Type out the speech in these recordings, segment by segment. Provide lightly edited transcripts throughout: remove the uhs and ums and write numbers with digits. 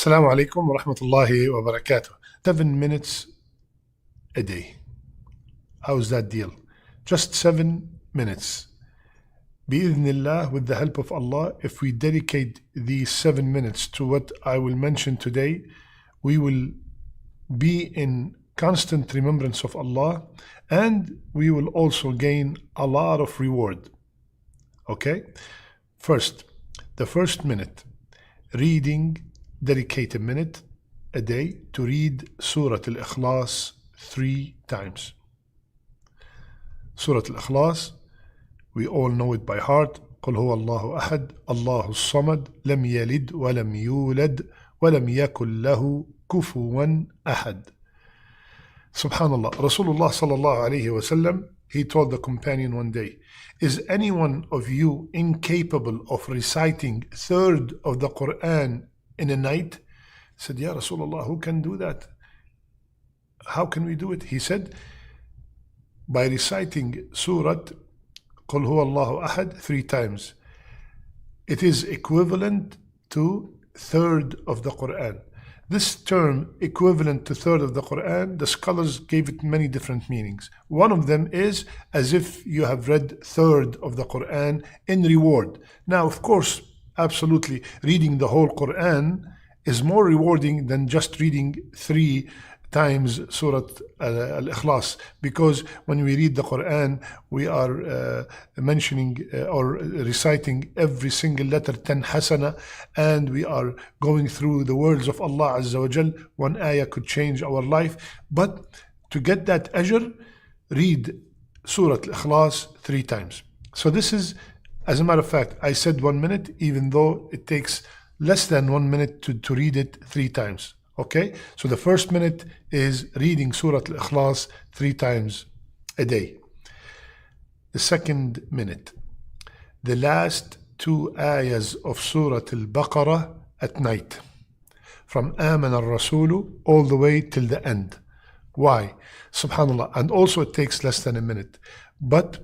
Assalamu alaikum wa rahmatullahi wa barakatuh. 7 minutes a day. How's that deal? Just 7 minutes. Bi-idhnillah, with the help of Allah, if we dedicate these 7 minutes to what I will mention today, we will be in constant remembrance of Allah, and we will also gain a lot of reward. Okay? First, the first minute, dedicate a minute a day to read Surah Al-Ikhlas 3 times. Surah Al-Ikhlas, we all know it by heart. قل هو الله أحد الله الصمد لم يلد ولم يولد ولم يكن له كفوا أحد. Subhanallah, Rasulullah sallallahu alayhi wa sallam, he told the companion one day, is any one of you incapable of reciting a third of the Quran in a night? He said, Ya Rasulullah, who can do that? How can we do it? He said, by reciting Surah قل هو الله أحد 3 times. It is equivalent to third of the Quran. This term, equivalent to third of the Quran, the scholars gave it many different meanings. One of them is as if you have read third of the Quran in reward. Now, of course, absolutely, reading the whole Quran is more rewarding than just reading 3 times Surah Al-Ikhlas, because when we read the Quran, we are mentioning or reciting every single letter 10 hasana, and we are going through the words of Allah Azza wa Jal. One ayah could change our life, but to get that ajr, read Surah Al-Ikhlas 3 times. So this is, as a matter of fact, I said 1 minute, even though it takes less than 1 minute to read it 3 times. Okay, so the first minute is reading Surah Al-Ikhlas 3 times a day. The second minute, the last 2 ayahs of Surah Al-Baqarah at night, from Aman al-Rasulu all the way till the end. Why? Subhanallah. And also it takes less than a minute. But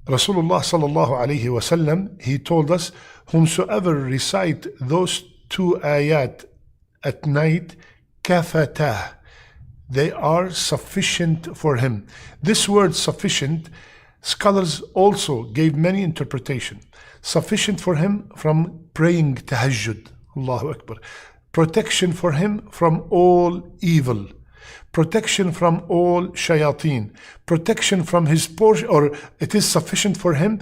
Rasulullah sallallahu alayhi wa sallam, he told us, whomsoever recite those 2 ayat at night, kafatah, they are sufficient for him. This word sufficient, scholars also gave many interpretations. Sufficient for him from praying tahajjud, Allahu Akbar. Protection for him from all evil. Protection from all shayateen, protection from his portion, or it is sufficient for him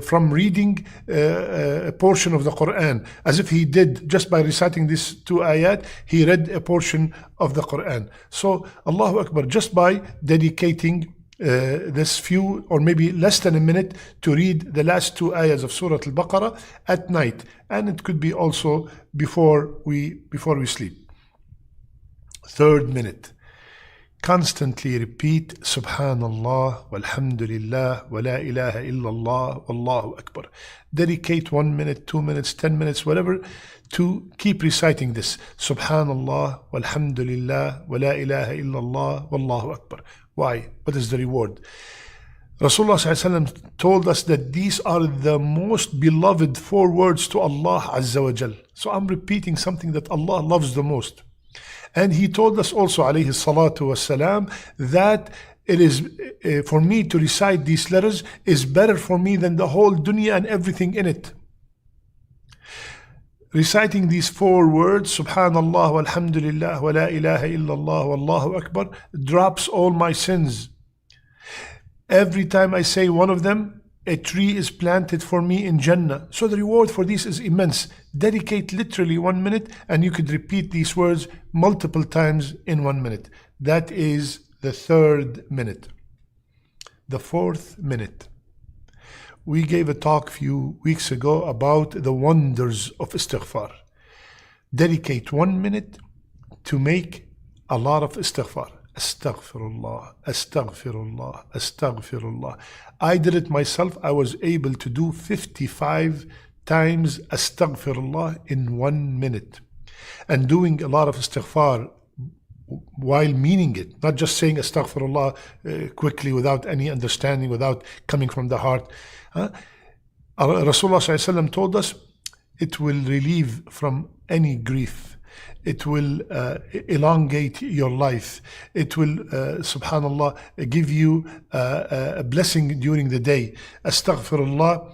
from reading a portion of the Quran, as if he did just by reciting these 2 ayat, he read a portion of the Quran. So Allahu Akbar, just by dedicating this few or maybe less than a minute to read the last 2 ayahs of Surah Al-Baqarah at night, and it could be also before we sleep. Third minute, constantly repeat Subhanallah, walhamdulillah, wa la ilaha illallah, wallahu akbar. Dedicate 1 minute, 2 minutes, 10 minutes, whatever, to keep reciting this. Subhanallah, walhamdulillah, wa la ilaha illallah, wallahu akbar. Why? What is the reward? Rasulullah ﷺ told us that these are the most beloved 4 words to Allah Azza wa Jal. So I'm repeating something that Allah loves the most. And he told us also, alayhi salatu wasalam, that it is for me to recite these letters is better for me than the whole dunya and everything in it. Reciting these 4 words, Subhanallah, walhamdulillah, wa la ilaha illallah, wallahu akbar, drops all my sins. Every time I say one of them, a tree is planted for me in Jannah. So the reward for this is immense. Dedicate literally 1 minute, and you could repeat these words multiple times in 1 minute. That is the 3rd minute. The 4th minute. We gave a talk a few weeks ago about the wonders of istighfar. Dedicate 1 minute to make a lot of istighfar. Astaghfirullah, astaghfirullah, astaghfirullah. I did it myself. I was able to do 55 times astaghfirullah in 1 minute. And doing a lot of istighfar while meaning it, not just saying astaghfirullah quickly without any understanding, without coming from the heart. Rasulullah ﷺ told us, It will relieve from any grief. It will elongate your life. It will, subhanallah, give you a blessing during the day. Astaghfirullah.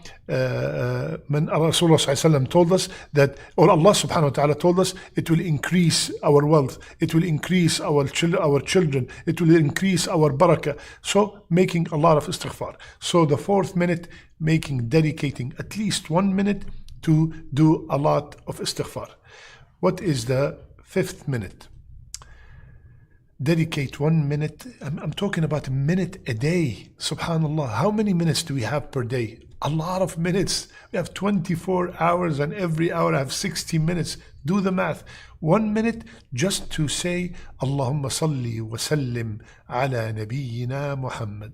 When Rasulullah told us that, or Allah subhanahu wa ta'ala told us, it will increase our wealth. It will increase our children. It will increase our barakah. So making a lot of istighfar. So the fourth minute, dedicating at least 1 minute to do a lot of istighfar. What is the fifth minute? Dedicate 1 minute. I'm talking about a minute a day. Subhanallah. How many minutes do we have per day? A lot of minutes. We have 24 hours and every hour I have 60 minutes. Do the math. 1 minute just to say Allahumma salli wa sallim ala nabiyyina Muhammad.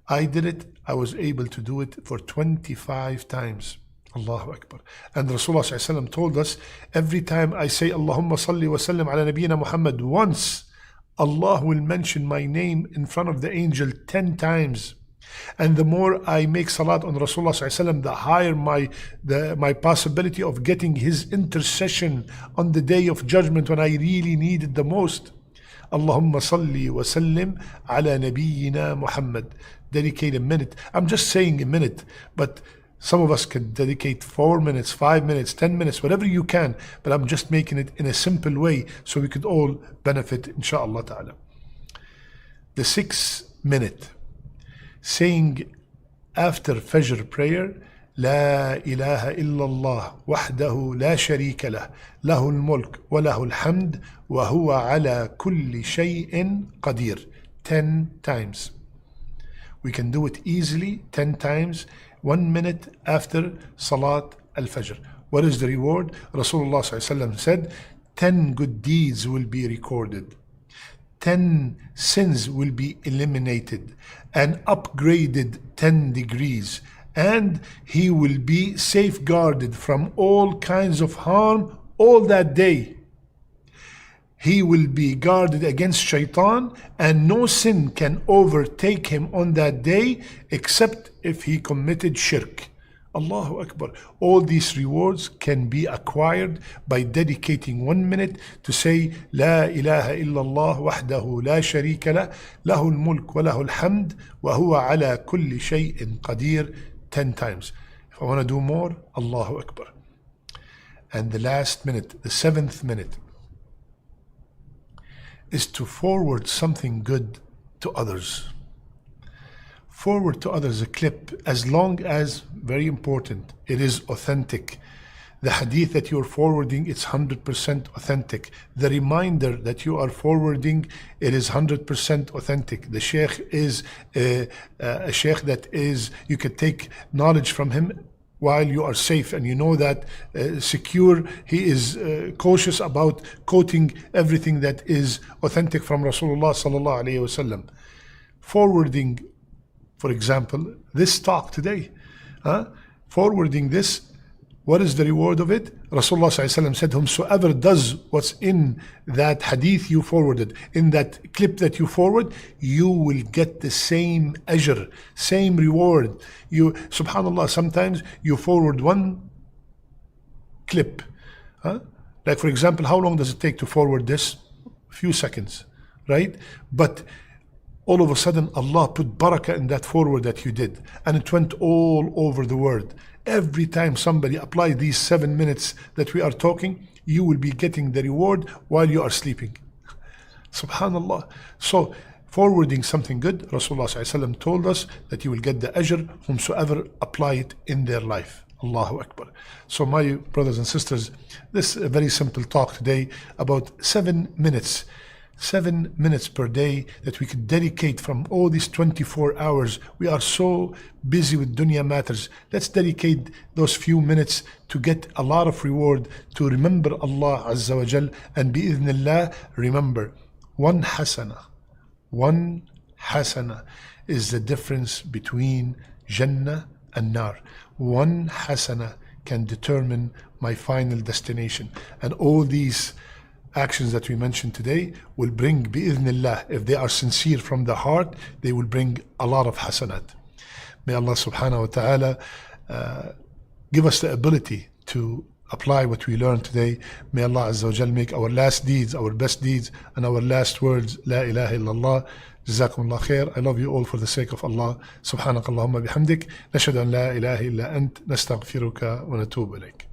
I did it. I was able to do it for 25 times. Allahu Akbar. And Rasulullah told us, every time I say Allahumma salli wa sallim ala nabiyyina Muhammad once, Allah will mention my name in front of the angel 10 times. And the more I make salat on Rasulullah, the higher my possibility of getting his intercession on the day of judgment when I really need it the most. Allahumma salli wa sallim ala nabiyyina Muhammad. Dedicate a minute. I'm just saying a minute, but some of us can dedicate 4 minutes, 5 minutes, 10 minutes, whatever you can, but I'm just making it in a simple way so we could all benefit, inshaAllah ta'ala. The 6th minute, saying after Fajr prayer, لا إله إلا الله وحده لا شريك له له الملك وله الحمد وهو على كل شيء قدير. 10 times. We can do it easily 10 times. 1 minute after Salat al-Fajr. What is the reward? Rasulullah said, 10 good deeds will be recorded. 10 sins will be eliminated and upgraded 10 degrees. And he will be safeguarded from all kinds of harm all that day. He will be guarded against shaitan, and no sin can overtake him on that day except if he committed shirk. Allahu Akbar. All these rewards can be acquired by dedicating 1 minute to say La ilaha illallah wahdahu la sharika lah lahul mulk wa lahul hamd wa huwa ala kulli shay'in qadir 10 times. If I want to do more, Allahu Akbar. And the last minute, the 7th minute, is to forward something good to others. Forward to others a clip, as long as, very important, it is authentic. The hadith that you're forwarding, it's 100% authentic. The reminder that you are forwarding, it is 100% authentic. The sheikh is a sheikh that is, you could take knowledge from him while you are safe and you know that secure. He is cautious about quoting everything that is authentic from Rasulullah sallallahu alaihi wasallam. Forwarding, for example, this talk today, forwarding this, what is the reward of it? Rasulullah sallallahu alaihi wasallam said, whomsoever does what's in that hadith you forwarded, in that clip that you forward, you will get the same ajr, same reward. You, subhanallah, sometimes you forward one clip. Like for example, how long does it take to forward this? A few seconds, right? But all of a sudden, Allah put barakah in that forward that you did, and it went all over the world. Every time somebody applies these 7 minutes that we are talking, you will be getting the reward while you are sleeping. Subhanallah. So, forwarding something good, Rasulullah ﷺ told us that you will get the ajr whomsoever apply it in their life. Allahu Akbar. So my brothers and sisters, this is a very simple talk today about 7 minutes. 7 minutes per day that we could dedicate from all these 24 hours. We are so busy with dunya matters. Let's dedicate those few minutes to get a lot of reward, to remember Allah Azza wa Jal, and bi'idhnillah, remember, one hasana is the difference between Jannah and Nar. One hasana can determine my final destination. And all these actions that we mentioned today will bring, bi'idhnillah, if they are sincere from the heart, they will bring a lot of hasanat. May Allah subhanahu wa ta'ala give us the ability to apply what we learned today. May Allah Azza wa Jal make our last deeds, our best deeds, and our last words, La ilaha illallah. جزاكم الله خير. I love you all for the sake of Allah. سبحانك اللهم بحمدك نشهد أن لا إله إلا أنت نستغفرك ونتوب إليك.